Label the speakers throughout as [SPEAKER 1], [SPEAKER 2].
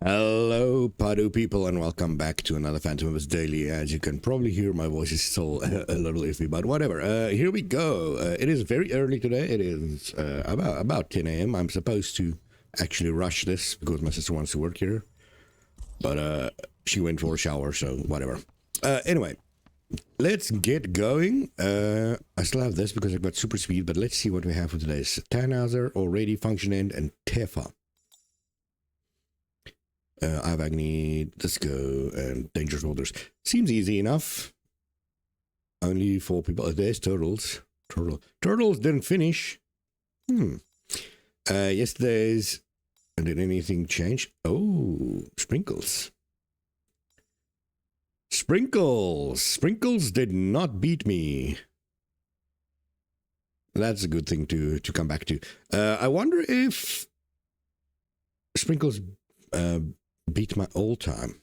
[SPEAKER 1] Hello, Padu people, and welcome back to another Phantom of Us Daily. As you can probably hear, my voice is still a little iffy, but whatever. Here we go. It is very early today. It is about 10 a.m. I'm supposed to actually rush this because my sister wants to work here, but she went for a shower, so whatever. Anyway, let's get going. I still have this because I've got super speed, but let's see what we have for today. Tannhauser, already, function end, and Tefa. I have Agni, Disco, and Dangerous Waters. Seems easy enough. Only 4 people. Oh, there's Turtles. Turtles didn't finish. Yesterday's... Did anything change? Oh, Sprinkles. Sprinkles did not beat me. That's a good thing to come back to. I wonder if Sprinkles... beat my old time.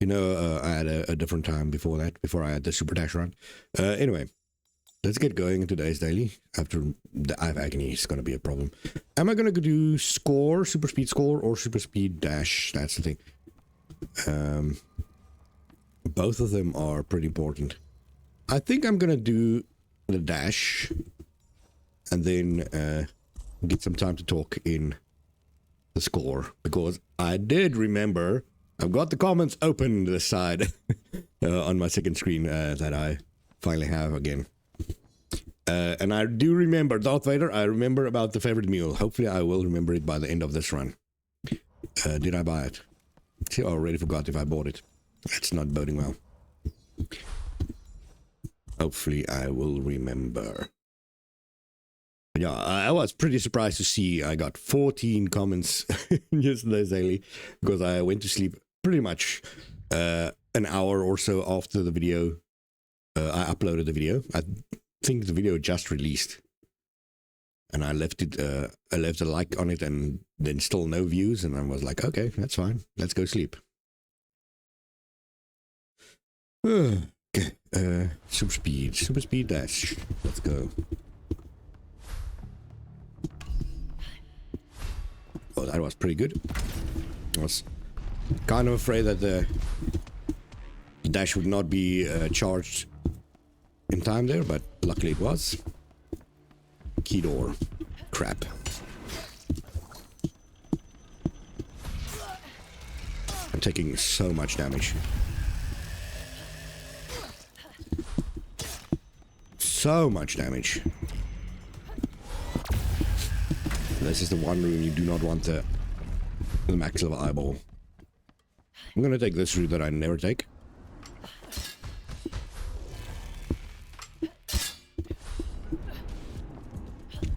[SPEAKER 1] You know, I had a different time before that, before I had the Super Dash run. Anyway, let's get going in today's daily. After the I have Agony, it's going to be a problem. Am I going to do score, Super Speed score, or Super Speed Dash? That's the thing. Both of them are pretty important. I think I'm going to do the Dash, and then get some time to talk in the score, because I did remember, I've got the comments open this side on my second screen that I finally have again. And I do remember Darth Vader. I remember about the favorite meal. Hopefully I will remember it by the end of this run. Did I buy it? See, I already forgot if I bought it. That's not boding well. Hopefully I will remember. Yeah, I was pretty surprised to see I got 14 comments yesterday's daily, because I went to sleep pretty much an hour or so after the video. I uploaded the video. I think the video just released, and I left it. I left a like on it, and then still no views. And I was like, okay, that's fine. Let's go sleep. Okay. Super speed dash. Let's go. Oh, that was pretty good. I was kind of afraid that the dash would not be charged in time there, but luckily it was. Key door. Crap. I'm taking so much damage. So much damage. This is the one room you do not want the max level eyeball. I'm gonna take this route that I never take.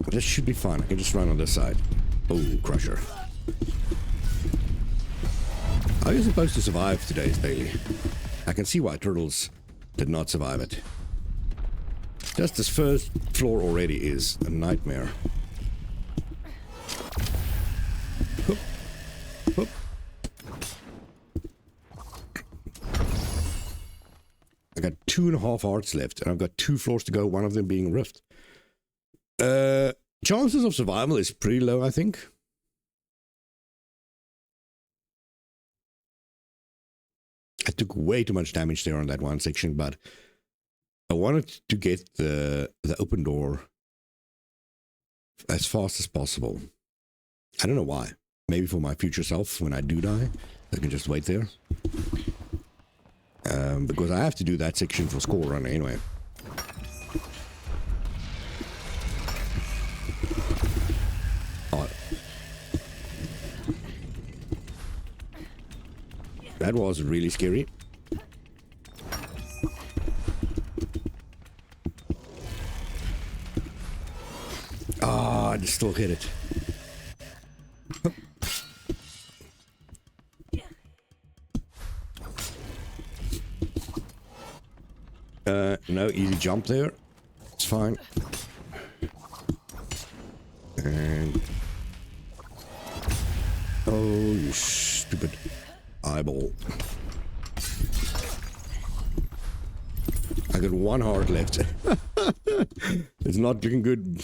[SPEAKER 1] This should be fun. I can just run on this side. Oh, Crusher. How are you supposed to survive today's daily? I can see why Turtles did not survive it. Just this first floor already is a nightmare. I got 2.5 hearts left, and I've got 2 floors to go, one of them being Rift. Chances of survival is pretty low, I think. I took way too much damage there on that one section, but I wanted to get the open door as fast as possible. I don't know why. Maybe for my future self, when I do die, I can just wait there. Because I have to do that section for score run anyway. Oh. That was really scary. Ah, I still hit it. No easy jump there. It's fine. And... oh, you stupid eyeball. I got 1 heart left. It's not looking good.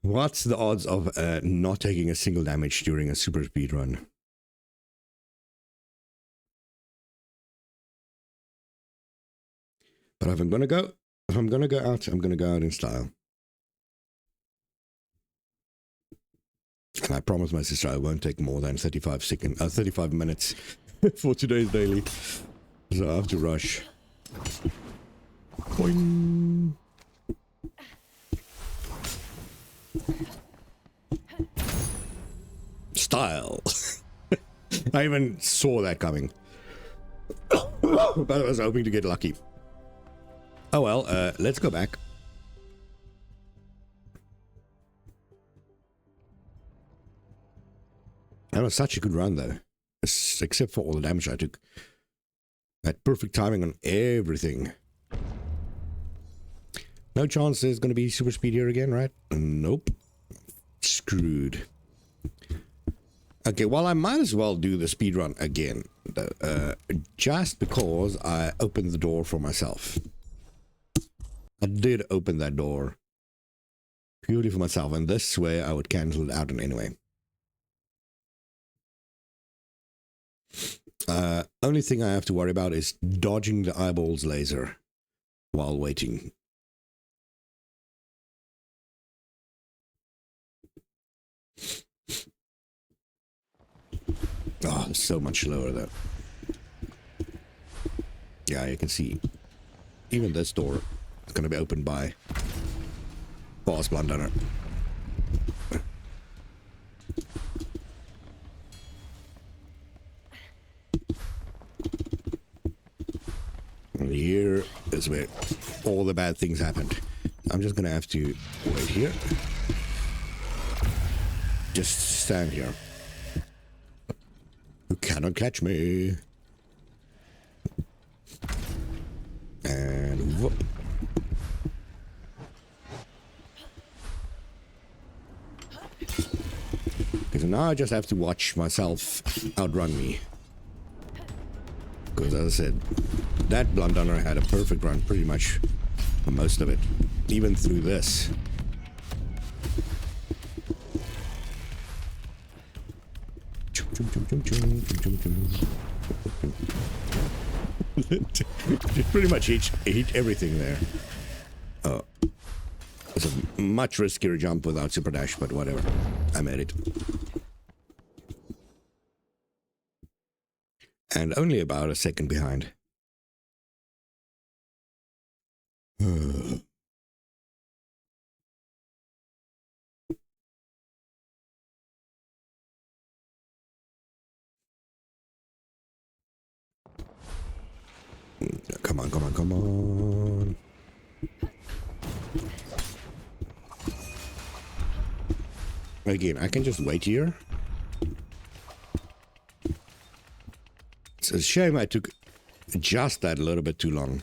[SPEAKER 1] What's the odds of not taking a single damage during a super speed run? But if I'm gonna go out, I'm gonna go out in style. And I promise my sister I won't take more than 35 minutes for today's daily. So I have to rush. Boing. Style. I even saw that coming. But I was hoping to get lucky. Oh well, let's go back. That was such a good run though. Except for all the damage I took. Had perfect timing on everything. No chance there's going to be super speed here again, right? Nope. Screwed. Okay, well, I might as well do the speed run again. Just because I opened the door for myself. I did open that door. Purely for myself. And this way I would cancel it out anyway. Only thing I have to worry about is dodging the eyeballs laser while waiting. Oh, so much slower though. Yeah, you can see even this door is going to be opened by boss BluntDunner. And here is where all the bad things happened. I'm just going to have to wait here. Just stand here. You cannot catch me. And whoop. Because now I just have to watch myself outrun me. Because as I said, that BluntDunner had a perfect run pretty much for most of it. Even through this. Pretty much hit everything there. Oh. It's a much riskier jump without super dash, but whatever. I made it. And only about a second behind. Come on, come on, come on. Again, I can just wait here. It's a shame I took just that a little bit too long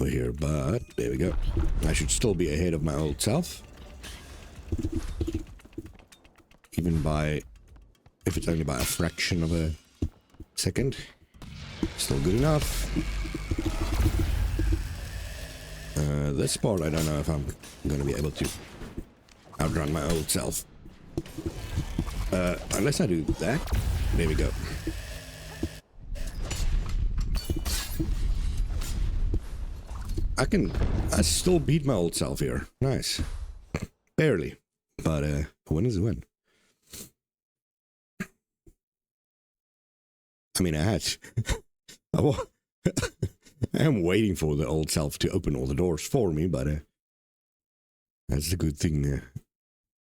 [SPEAKER 1] over here, but there we go. I should still be ahead of my old self. Even by, if it's only by a fraction of a second. Still good enough. This part, I don't know if I'm going to be able to outrun my old self. Unless I do that. There we go. I still beat my old self here. Nice. Barely. But a win is a win. I mean, I am waiting for the old self to open all the doors for me, but that's the good thing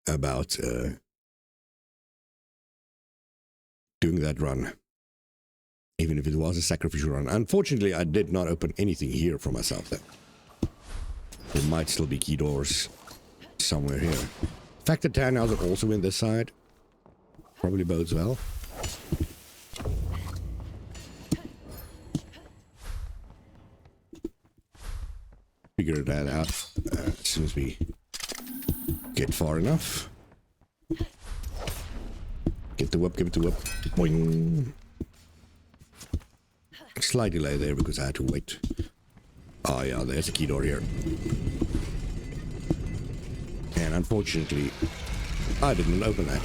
[SPEAKER 1] about doing that run. Even if it was a sacrificial run. Unfortunately, I did not open anything here for myself though. There might still be key doors somewhere here. The fact that townhouses are also in this side probably bodes well. Figure that out as soon as we get far enough. Get the whip, give it the whip. Boing. Slight delay there because I had to wait. Oh yeah, there's a key door here. And unfortunately, I didn't open that.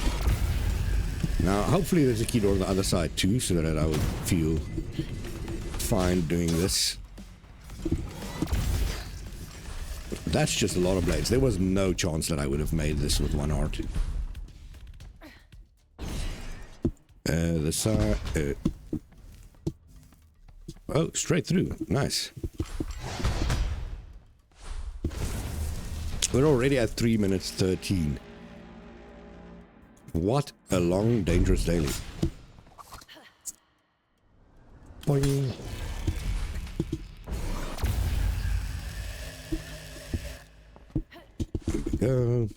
[SPEAKER 1] Now, hopefully there's a key door on the other side too, so that I would feel fine doing this. That's just a lot of blades. There was no chance that I would have made this with one heart. The side... oh, straight through. Nice. We're already at 3 minutes 13. What a long, dangerous daily. Boing. Here we go.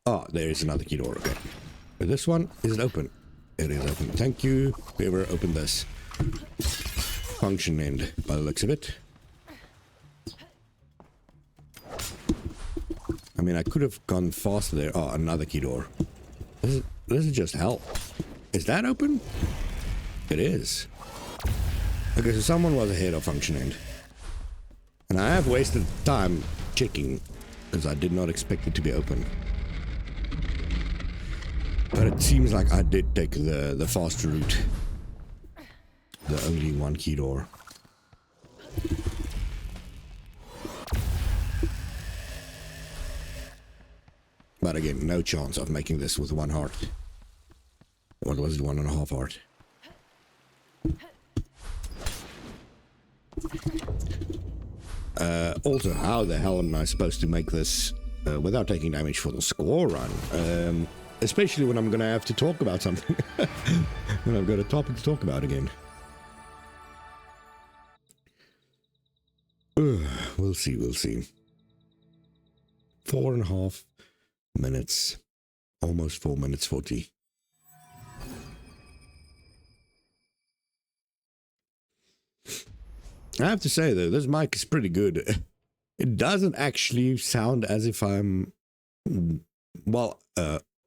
[SPEAKER 1] Oh, there is another key door. Okay. But this one is open. It is open. Thank you, whoever opened this. Function end, by the looks of it. I mean, I could have gone faster there. Oh, another key door. This is just hell. Is that open? It is. Okay, so someone was ahead of function end. And I have wasted time checking, because I did not expect it to be open. But it seems like I did take the faster route. The only one key door. But again, no chance of making this with one heart. What was it, 1.5 heart? Also, how the hell am I supposed to make this without taking damage for the score run? Especially when I'm going to have to talk about something. When I've got a topic to talk about again. We'll see, we'll see. 4.5 minutes. Almost 4 minutes 40. I have to say though, this mic is pretty good. It doesn't actually sound as if I'm... Well,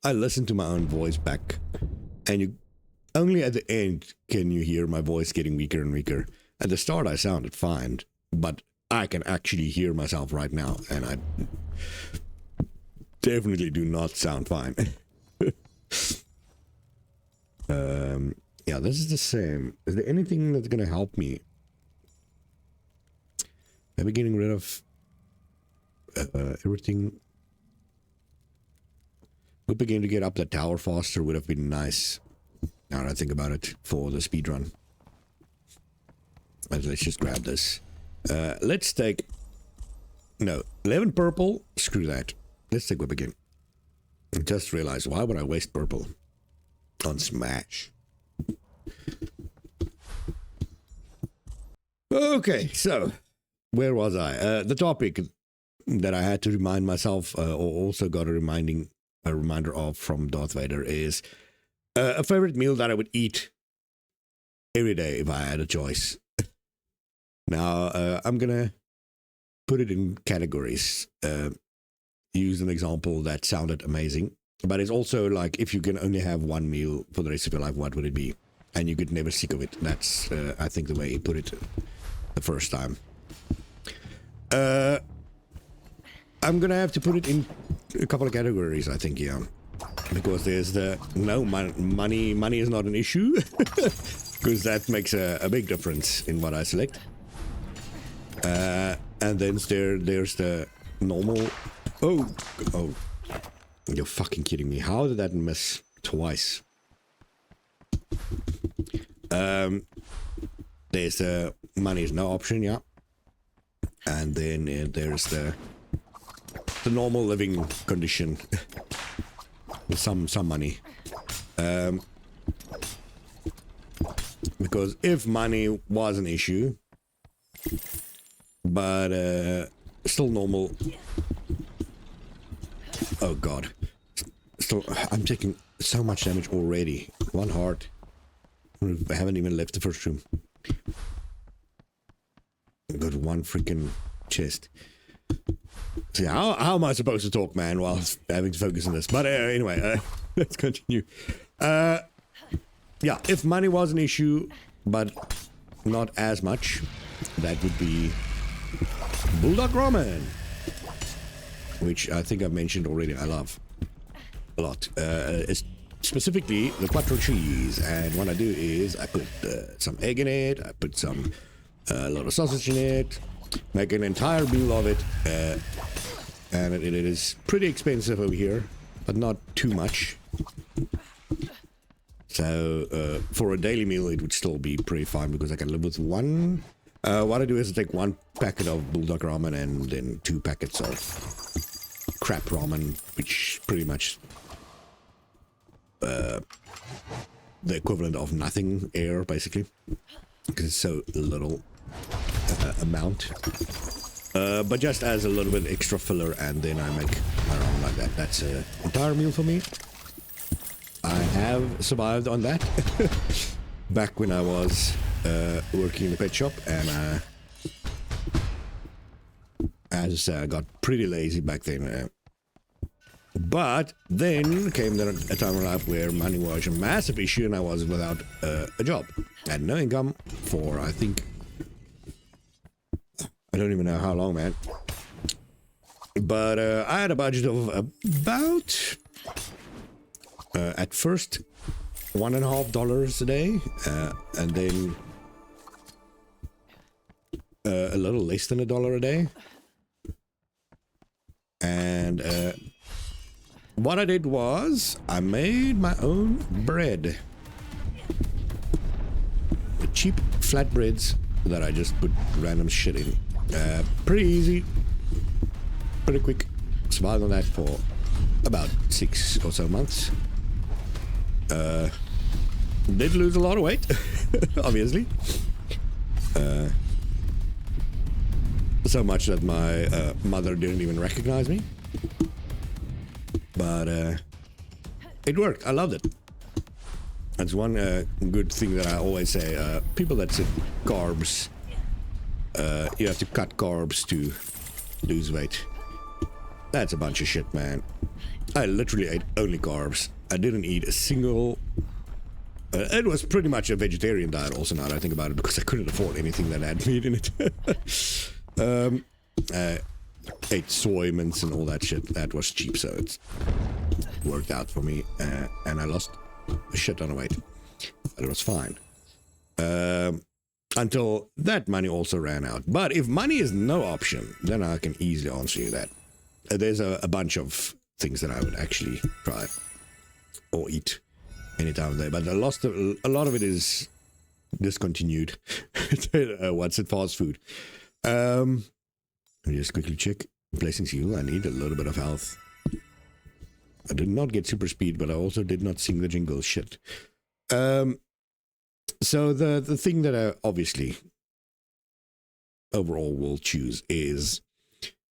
[SPEAKER 1] I listen to my own voice back, and you only at the end can you hear my voice getting weaker and weaker. At the start I sounded fine, but I can actually hear myself right now, and I definitely do not sound fine. Yeah, this is the same. Is there anything that's gonna help me? Maybe getting rid of everything. Hoping to get up the tower faster would have been nice. Now that I think about it, for the speedrun. Let's just grab this. Let's take... No, 11 purple. Screw that. Let's take whip again. I just realized, why would I waste purple on Smash? Okay, so where was I? The topic that I had to remind myself, or also got a reminder of from Darth Vader, is a favorite meal that I would eat every day if I had a choice. Now, I'm gonna put it in categories. Use an example that sounded amazing, but it's also like, if you can only have one meal for the rest of your life, what would it be? And you could never sick of it. That's, I think, the way he put it the first time. I'm gonna have to put it in a couple of categories, I think, yeah. Because there's the, no, money is not an issue. Because that makes a big difference in what I select. And then there's the normal... Oh, you're fucking kidding me. How did that miss twice? There's the money is no option, yeah. And then there's the normal living condition. some money. Because if money was an issue, but still normal. Oh god. Still, I'm taking so much damage already. One heart. I haven't even left the first room. I've got one freaking chest. See, how am I supposed to talk, man, while having to focus on this? But anyway, let's continue. yeah, if money was an issue, but not as much, that would be Bulldog Ramen, which I think I've mentioned already. I love a lot. It's specifically the quattro cheese, and what I do is I put some egg in it, I put some a lot of sausage in it, make an entire meal of it, and it is pretty expensive over here, but not too much. So for a daily meal it would still be pretty fine because I can live with one. What I do is I take one packet of Bulldog Ramen and then 2 packets of crap ramen, which pretty much the equivalent of nothing air, basically, because it's so little amount. But just as a little bit extra filler, and then I make my ramen like that. That's an entire meal for me. I have survived on that back when I was working in the pet shop, and as I say, I got pretty lazy back then. But then came a time in life where money was a massive issue, and I was without a job. I had no income for, I think, I don't even know how long, man. But I had a budget of about, at first, $1.50 a day, and then a little less than $1 a day. And what I did was I made my own bread. Cheap flatbreads that I just put random shit in. Pretty easy, pretty quick. Survived on that for about 6 or so months. Did lose a lot of weight, obviously. So much that my mother didn't even recognize me. But it worked. I loved it. That's one good thing that I always say. People that say carbs, you have to cut carbs to lose weight. That's a bunch of shit, man. I literally ate only carbs. I didn't eat a single... it was pretty much a vegetarian diet also, now that I think about it, because I couldn't afford anything that had meat in it. Ate soy mince and all that shit. That was cheap, so it worked out for me, and I lost a shit ton of weight, but it was fine until that money also ran out. But if money is no option, then I can easily answer you that. There's a bunch of things that I would actually try or eat any time of the day, but a lot of it is discontinued. What's it? Fast food. Let me just quickly check. Blessing you. I need a little bit of health. I did not get super speed, but I also did not sing the jingle. Shit. So the thing that I obviously overall will choose is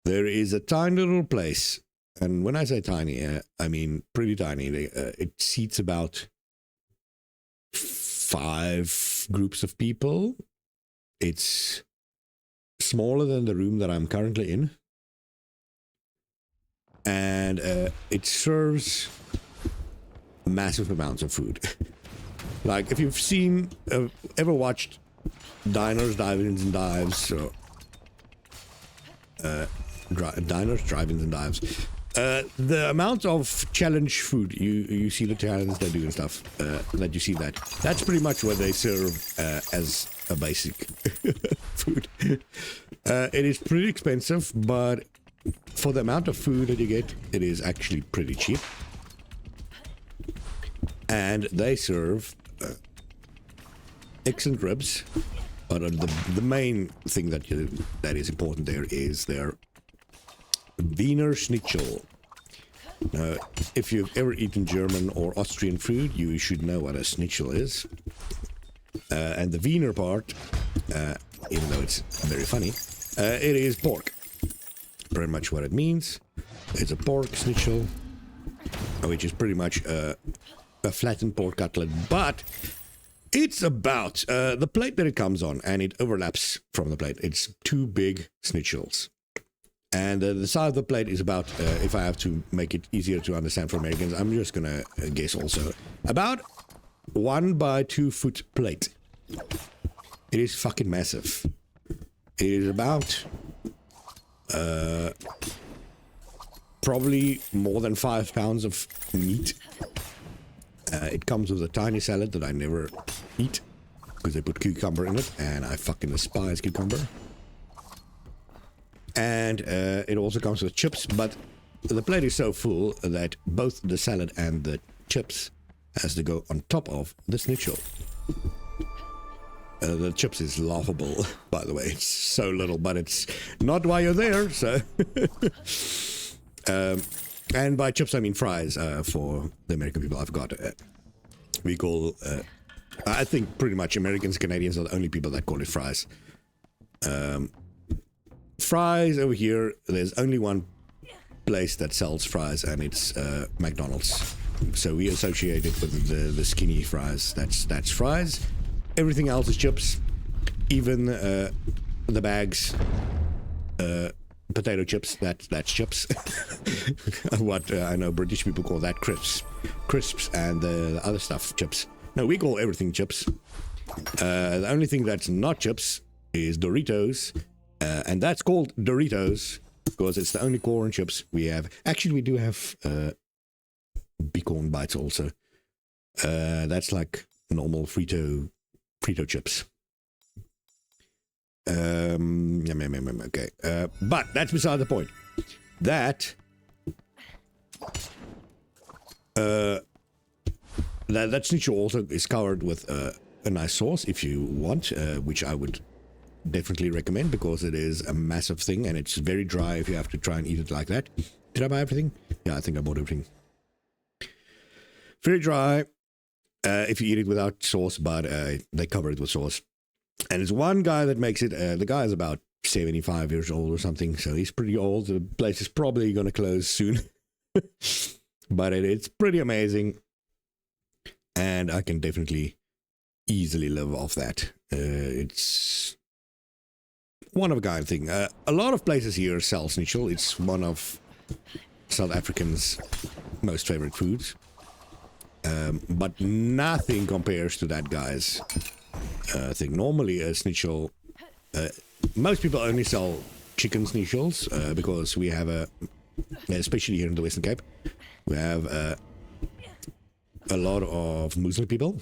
[SPEAKER 1] there is a tiny little place, and when I say tiny, I mean pretty tiny. It seats about 5 groups of people. It's smaller than the room that I'm currently in, and it serves massive amounts of food. Like, if you've seen, ever watched Diners, Drive-Ins and Dives, or Diners, Drive-Ins and Dives, the amount of challenge food, you see the challenges they do and stuff, that you see that's pretty much what they serve as a basic food. It is pretty expensive, but for the amount of food that you get, it is actually pretty cheap. And they serve excellent ribs, but the main thing that is important there is their Wiener Schnitzel. If you've ever eaten German or Austrian food, you should know what a Schnitzel is. And the Wiener part, even though it's very funny, it is pork. Pretty much what it means. It's a pork Schnitzel, which is pretty much a flattened pork cutlet, but it's about the plate that it comes on, and it overlaps from the plate. It's 2 big Schnitzels. And the size of the plate is about, if I have to make it easier to understand for Americans, I'm just gonna guess also, about 1 by 2 foot plate. It is fucking massive. It is about probably more than 5 pounds of meat. It comes with a tiny salad that I never eat because they put cucumber in it, and I fucking despise cucumber. And it also comes with chips, but the plate is so full that both the salad and the chips has to go on top of the schnitzel. The chips is laughable, by the way. It's so little, but it's not why you're there, so... and by chips, I mean fries, for the American people. I've got... we call... I think pretty much Americans, Canadians are the only people that call it fries. Fries over here, there's only one place that sells fries, and it's McDonald's. So we associate it with the skinny fries. That's fries. Everything else is chips. Even the bags, potato chips. That's chips. What I know British people call that crisps, and the other stuff chips. No, we call everything chips. The only thing that's not chips is Doritos, and that's called Doritos because it's the only corn chips we have. Actually, we do have Corn Bites also. That's like normal Frito chips. Okay. But that's beside the point. That schnitzel also is covered with a nice sauce if you want, which I would definitely recommend because it is a massive thing and it's very dry if you have to try and eat it like that. Did I buy everything? Yeah, I think I bought everything. Very dry if you eat it without sauce, but they cover it with sauce. And it's one guy that makes it. The guy is about 75 years old or something, so he's pretty old. The place is probably going to close soon. But it's pretty amazing. And I can definitely easily live off that. It's one of a kind thing. A lot of places here sell schnitzel. It's one of South Africans' most favorite foods. But nothing compares to that guy's thing. Normally a schnitzel, most people only sell chicken schnitzels because we have especially here in the Western Cape, we have a lot of Muslim people.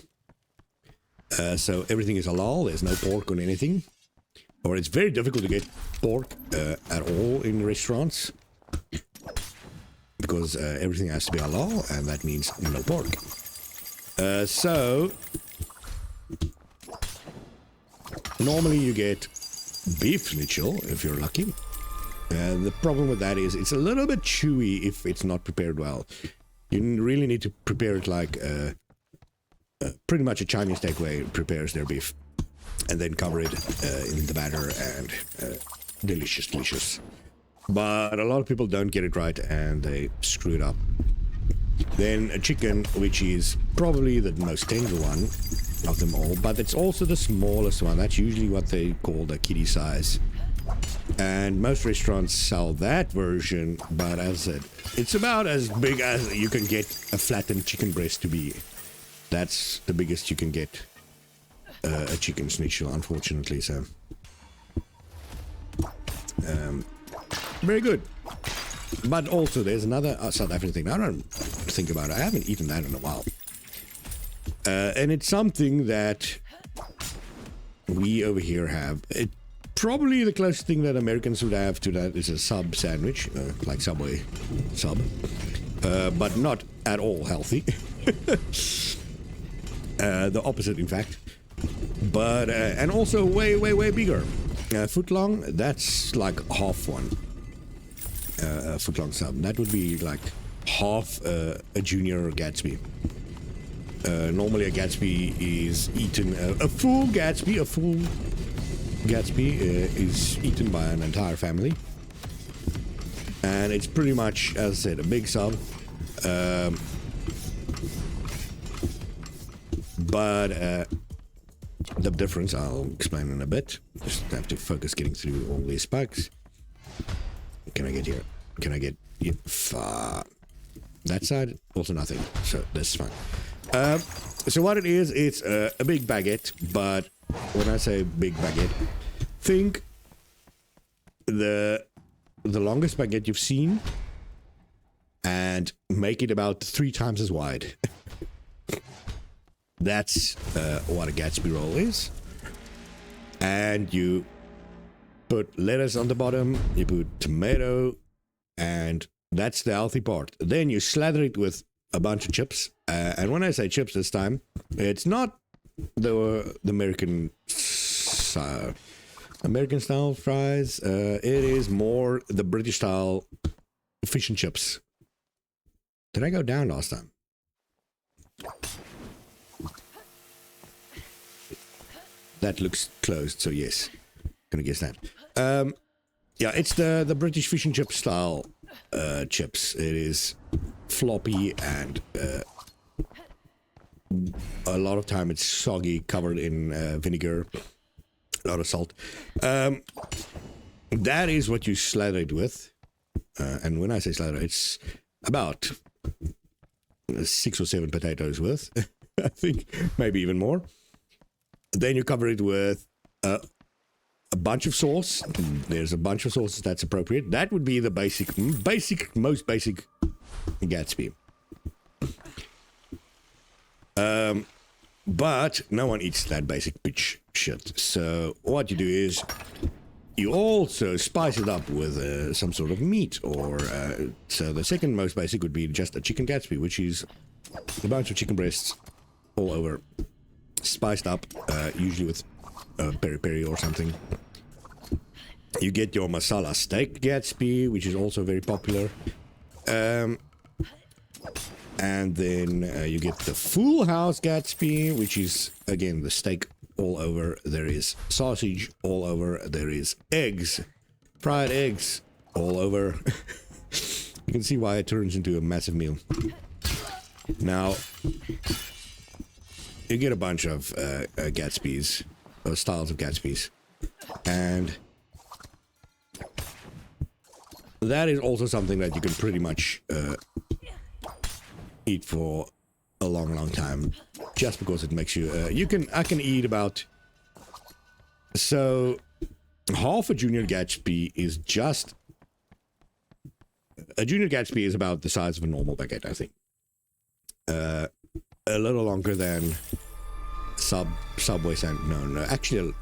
[SPEAKER 1] So everything is halal. There's no pork on anything. Or it's very difficult to get pork at all in restaurants. Because everything has to be halal, and that means no pork. So normally you get beef schnitzel if you're lucky. The problem with that is it's a little bit chewy if it's not prepared well. You really need to prepare it like pretty much a Chinese takeaway prepares their beef, and then cover it in the batter, and delicious. But a lot of people don't get it right and they screw it up. Then a chicken, which is probably the most tender one of them all, but it's also the smallest one. That's usually what they call the kiddie size. And most restaurants sell that version, but as I said, it's about as big as you can get a flattened chicken breast to be. That's the biggest you can get a chicken schnitzel, unfortunately. So very good. But also there's another South African thing I don't think about. I haven't eaten that in a while, and it's something that we over here have. Probably the closest thing that Americans would have to that is a sub sandwich, like Subway sub, but not at all healthy. The opposite, in fact. But and also way bigger. Foot long, that's like half one. Foot long sub. That would be like half a junior Gatsby. Normally a Gatsby is eaten. A full Gatsby is eaten by an entire family, and it's pretty much, as I said, a big sub. But the difference I'll explain in a bit. Just have to focus getting through all these spikes. Can I get here? Can I get that side? Also nothing. So this is fine. So what it is, it's a big baguette, but when I say big baguette, think the longest baguette you've seen and make it about 3 times as wide. That's what a Gatsby roll is. And you put lettuce on the bottom, you put tomato, and that's the healthy part. Then you slather it with a bunch of chips. And when I say chips this time, it's not the American style fries. It is more the British style fish and chips. Did I go down last time? That looks closed, so yes. Gonna guess that. Yeah, it's the British fish and chip style chips. It is floppy and a lot of time it's soggy, covered in vinegar, a lot of salt. That is what you slather it with. And when I say slather, it's about 6 or 7 potatoes worth. I think maybe even more. Then you cover it with a bunch of sauce. There's a bunch of sauces that's appropriate. That would be the most basic Gatsby. But no one eats that basic bitch shit. So what you do is you also spice it up with some sort of meat, or so the second most basic would be just a chicken Gatsby, which is a bunch of chicken breasts all over, spiced up, usually with peri peri or something. You get your masala steak Gatsby, which is also very popular. And then you get the Full House Gatsby, which is, again, the steak all over. There is sausage all over. There is eggs, fried eggs all over. You can see why it turns into a massive meal. Now, you get a bunch of Gatsbys, or styles of Gatsbys. And that is also something that you can pretty much eat for a long time, just because it makes you I can eat about, so half a junior Gatsby is just a junior Gatsby is about the size of a normal baguette, I think. A little longer than Subway sandwich. No, actually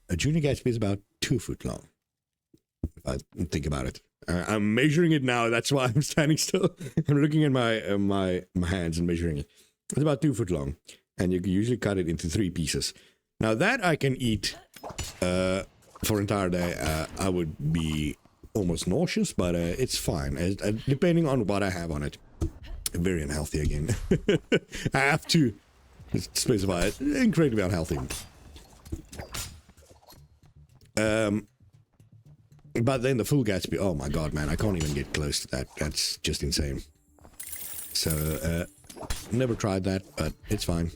[SPEAKER 1] a junior Gatsby is about 2 foot long, if I think about it. I'm measuring it now. That's why I'm standing still. I'm looking at my hands and measuring it. It's about 2 foot long, and you can usually cut it into 3 pieces. Now that I can eat for an entire day, I would be almost nauseous, but it's fine, depending on what I have on it. Very unhealthy again. I have to specify it. Incredibly unhealthy. But then the full Gatsby, oh my god, man, I can't even get close to that. That's just insane. So, never tried that, but it's fine.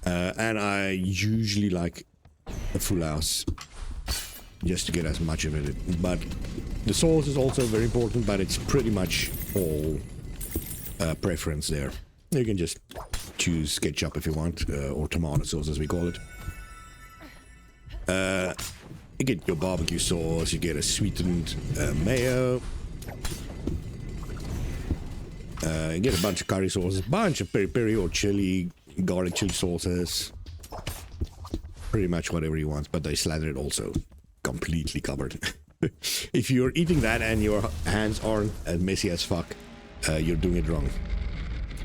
[SPEAKER 1] And I usually like a Full House, just to get as much of it. But the sauce is also very important, but it's pretty much all preference there. You can just choose ketchup if you want, or tomato sauce as we call it. You get your barbecue sauce, you get a sweetened mayo. You get a bunch of curry sauces, bunch of peri-peri or chili, garlic chili sauces. Pretty much whatever you want, but they slather it also completely covered. If you're eating that and your hands aren't as messy as fuck, you're doing it wrong.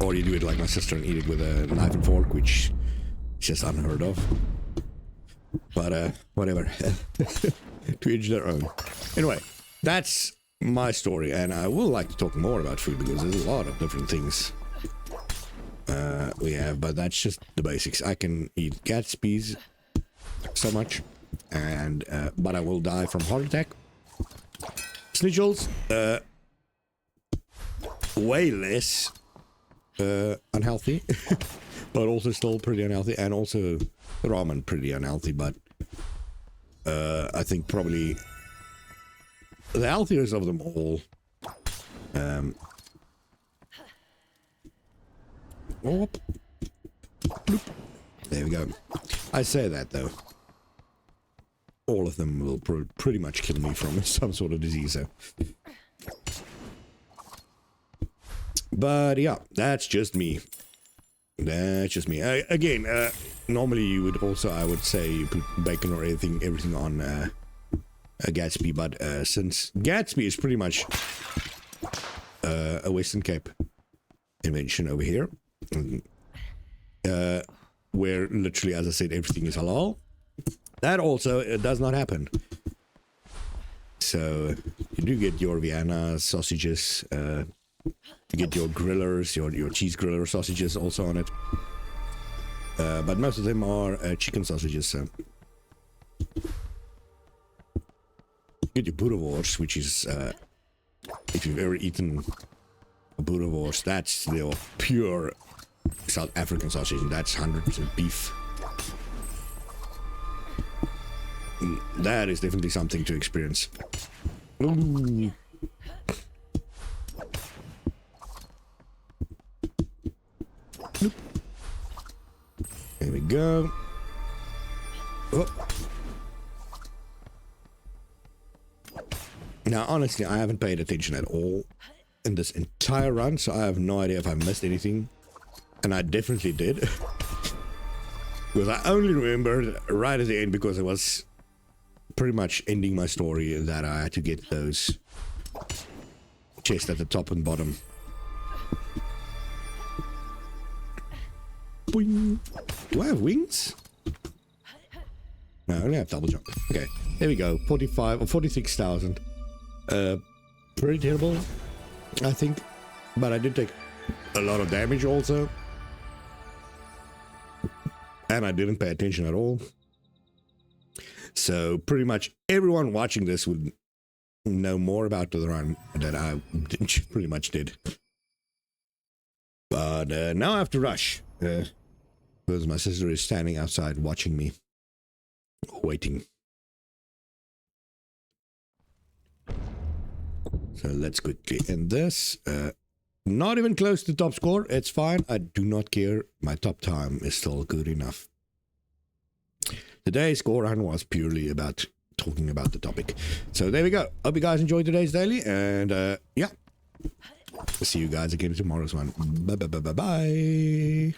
[SPEAKER 1] Or you do it like my sister and eat it with a knife and fork, which is just unheard of. But whatever. To each their own. Anyway, that's my story, and I would like to talk more about food because there's a lot of different things we have, but that's just the basics. I can eat Gatsby's so much, and but I will die from heart attack. Schnitzel's way less unhealthy, but also still pretty unhealthy, and also ramen pretty unhealthy, but I think probably the healthiest of them all Oh, bloop. There we go. I say that though. All of them will pretty much kill me from some sort of disease. So. But yeah, that's just me. That's just me. Again, normally you would also, I would say, you put bacon or everything on a Gatsby, but since Gatsby is pretty much a Western Cape invention over here, where literally, as I said, everything is halal, that also does not happen. So you do get your Vienna sausages, you get your grillers, your cheese griller sausages also on it. But most of them are chicken sausages. So. You get your boerewors, which is, if you've ever eaten a boerewors, that's the pure South African sausage, and that's 100% beef. That is definitely something to experience. Ooh. There we go. Oh. Now, honestly, I haven't paid attention at all in this entire run, so I have no idea if I missed anything. And I definitely did. Because I only remembered right at the end, because it was pretty much ending my story, that I had to get those chests at the top and bottom. Boing. Do I have wings? No, I only have double jump. Okay, there we go. 45 or 46,000. Pretty terrible, I think. But I did take a lot of damage also. And I didn't pay attention at all. So pretty much everyone watching this would know more about the run than I pretty much did. But now I have to rush. Because my sister is standing outside watching me. Waiting. So let's quickly end this. Not even close to top score. It's fine. I do not care. My top time is still good enough. Today's score run was purely about talking about the topic. So there we go. Hope you guys enjoyed today's daily. And yeah. See you guys again in tomorrow's one. Bye.